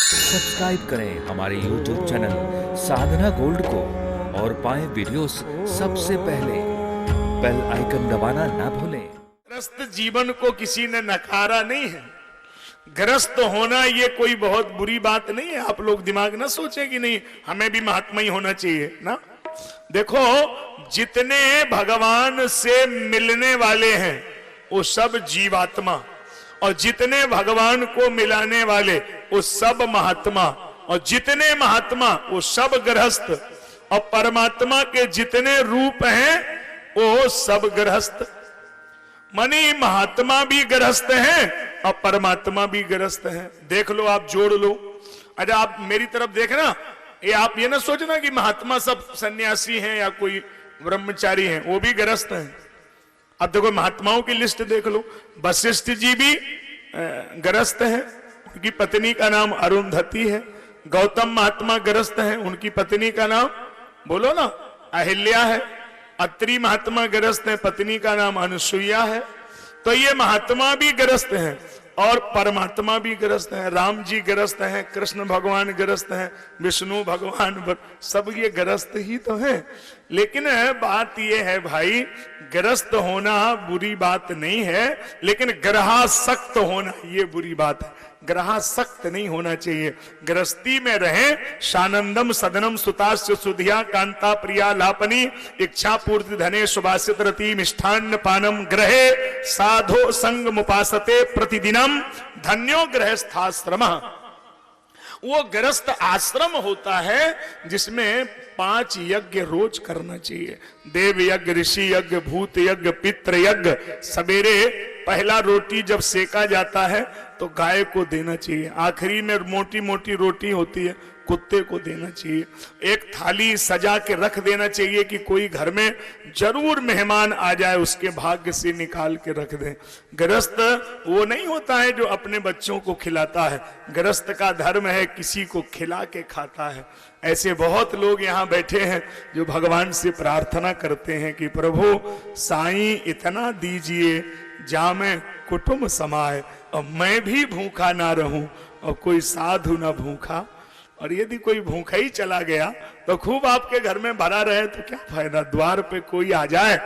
Subscribe करें हमारे YouTube channel साधना gold को और पाएं वीडियोस सबसे पहले। बेल आइकन दबाना ना भूलें। ग्रस्त जीवन को किसी ने नकारा नहीं है। ग्रस्त होना ये कोई बहुत बुरी बात नहीं है। आप लोग दिमाग ना सोचें कि नहीं हमें भी महात्मा ही होना चाहिए ना। देखो, जितने भगवान से मिलने वाले हैं वो सब जीवात्मा, और जितने भगवान को मिलाने वाले वो सब महात्मा, और जितने महात्मा वो सब गृहस्थ, और परमात्मा के जितने रूप हैं वो सब गृहस्थ। मनी महात्मा भी गृहस्थ हैं और परमात्मा भी गृहस्थ हैं। देख लो, आप जोड़ लो। अरे आप मेरी तरफ देखना, ये आप ये ना सोचना कि महात्मा सब सन्यासी हैं या कोई ब्रह्मचारी हैं, वो भी गृहस्थ हैं। अब देखो, महात्माओं की लिस्ट देख लो। वशिष्ठ जी भी गृहस्थ हैं, उनकी पत्नी का नाम अरुंधति है। गौतम महात्मा गृहस्थ हैं, उनकी पत्नी का नाम बोलो ना अहिल्या है। अत्रि महात्मा गृहस्थ हैं, पत्नी का नाम अनुसुईया है। तो ये महात्मा भी गृहस्थ हैं और परमात्मा भी गृहस्थ हैं। राम जी गृहस्थ हैं, कृष्ण भगवान गृहस्थ हैं, विष्णु भगवान, सब ये गृहस्थ ही तो हैं। लेकिन बात ये है भाई, गृहस्थ होना बुरी बात नहीं है, लेकिन ग्रहासक्त होना ये बुरी बात है। ग्रहासक्त नहीं होना चाहिए। गृहस्थी में रहे, शानंदम सदनम सुतास्य सुधिया कांता प्रिया लापनी इच्छा पूर्ति धने सुभाषित रति मिष्ठान्न पानम ग्रहे साधो संग मुपासते प्रतिदिनम धन्यो गृहस्थाश्रम। वो गृहस्थ आश्रम होता है जिसमें 5 यज्ञ रोज करना चाहिए। देव यज्ञ, ऋषि यज्ञ, भूत यज्ञ, पितृ यज्ञ। सवेरे पहला रोटी जब सेका जाता है तो गाय को देना चाहिए। आखिरी में मोटी मोटी रोटी होती है, कुत्ते को देना चाहिए। एक थाली सजा के रख देना चाहिए कि कोई घर में जरूर मेहमान आ जाए, उसके भाग्य से निकाल के रख दें। गृहस्थ वो नहीं होता है जो अपने बच्चों को खिलाता है। गृहस्थ का धर्म है किसी को खिला के खाता है। ऐसे बहुत लोग यहाँ बैठे हैं जो भगवान से प्रार्थना करते हैं कि प्रभु साईं इतना दीजिए जामे कुटुंब समाए, और मैं भी भूखा ना रहूं और कोई साधु ना भूखा। और यदि कोई भूखा ही चला गया तो खूब आपके घर में भरा रहे तो क्या फायदा। द्वार पे कोई आ जाए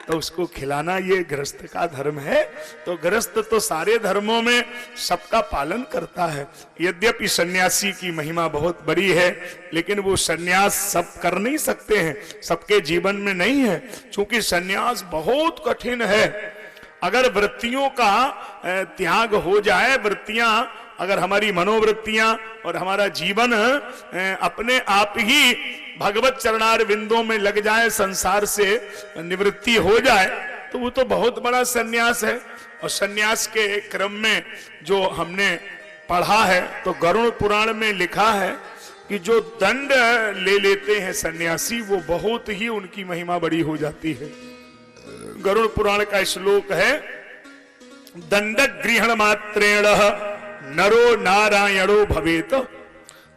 तो उसको खिलाना ये गृहस्थ का धर्म है। तो गृहस्थ तो सारे धर्मों में सबका पालन करता है। यद्यपि सन्यासी की महिमा बहुत बड़ी है, लेकिन वो सन्यास सब कर नहीं सकते हैं, सबके जीवन में नहीं है। क्योंकि सन्यास बहुत कठिन है। अगर वृत्तियों का त्याग हो जाए, वृत्तियां अगर हमारी मनोवृत्तियां और हमारा जीवन अपने आप ही भगवत चरणार विंदों में लग जाए, संसार से निवृत्ति हो जाए, तो वो तो बहुत बड़ा सन्यास है। और सन्यास के क्रम में जो हमने पढ़ा है तो गरुड़ पुराण में लिखा है कि जो दंड ले लेते हैं सन्यासी, वो बहुत ही उनकी महिमा बड़ी हो जाती है। गरुड़ पुराण का श्लोक है, दंड ग्रहण मात्रेण नरो नारायणो भवेत।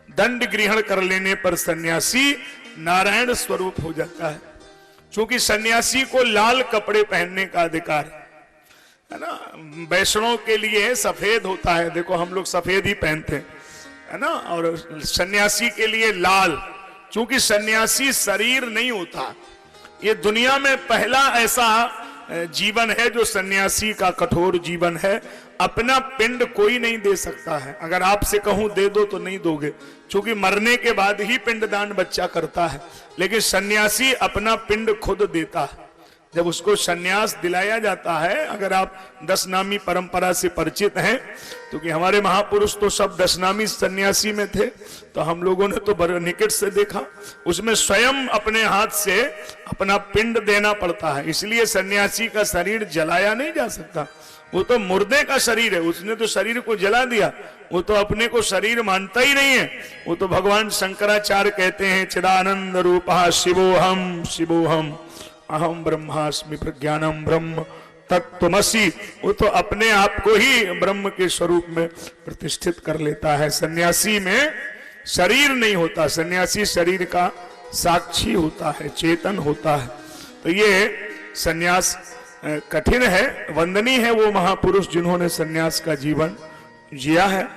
दंड ग्रहण कर लेने पर सन्यासी नारायण स्वरूप हो जाता है। क्योंकि सन्यासी को लाल कपड़े पहनने का अधिकार है ना। वैष्णव के लिए सफेद होता है, देखो हम लोग सफेद ही पहनते हैं है ना, और सन्यासी के लिए लाल। क्योंकि सन्यासी शरीर नहीं होता। ये दुनिया में पहला ऐसा जीवन है जो सन्यासी का कठोर जीवन है। अपना पिंड कोई नहीं दे सकता है। अगर आपसे कहूं दे दो तो नहीं दोगे, क्योंकि मरने के बाद ही पिंडदान बच्चा करता है। लेकिन सन्यासी अपना पिंड खुद देता है। जब उसको सन्यास दिलाया जाता है, अगर आप 10 नामी परंपरा से परिचित हैं, क्योंकि हमारे महापुरुष तो सब 10 नामी सन्यासी में थे, तो हम लोगों ने तो बड़े निकट से देखा। उसमें स्वयं अपने हाथ से अपना पिंड देना पड़ता है। इसलिए सन्यासी का शरीर जलाया नहीं जा सकता। वो तो मुर्दे का शरीर है, उसने तो शरीर को जला दिया। वो तो अपने को शरीर मानता ही नहीं है। वो तो भगवान शंकराचार्य कहते हैं, चिदानंद रूपा शिवोहम शिवोहम अहम ब्रह्मास्मि प्रज्ञानम ब्रह्म तत्त्वमसि। वो तो अपने आप को ही ब्रह्म के स्वरूप में प्रतिष्ठित कर लेता है। सन्यासी में शरीर नहीं होता, सन्यासी शरीर का साक्षी होता है, चेतन होता है। तो ये सन्यास कठिन है, वंदनीय है वो महापुरुष जिन्होंने सन्यास का जीवन जिया है।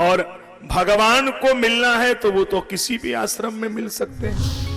और भगवान को मिलना है तो वो तो किसी भी आश्रम में मिल सकते हैं।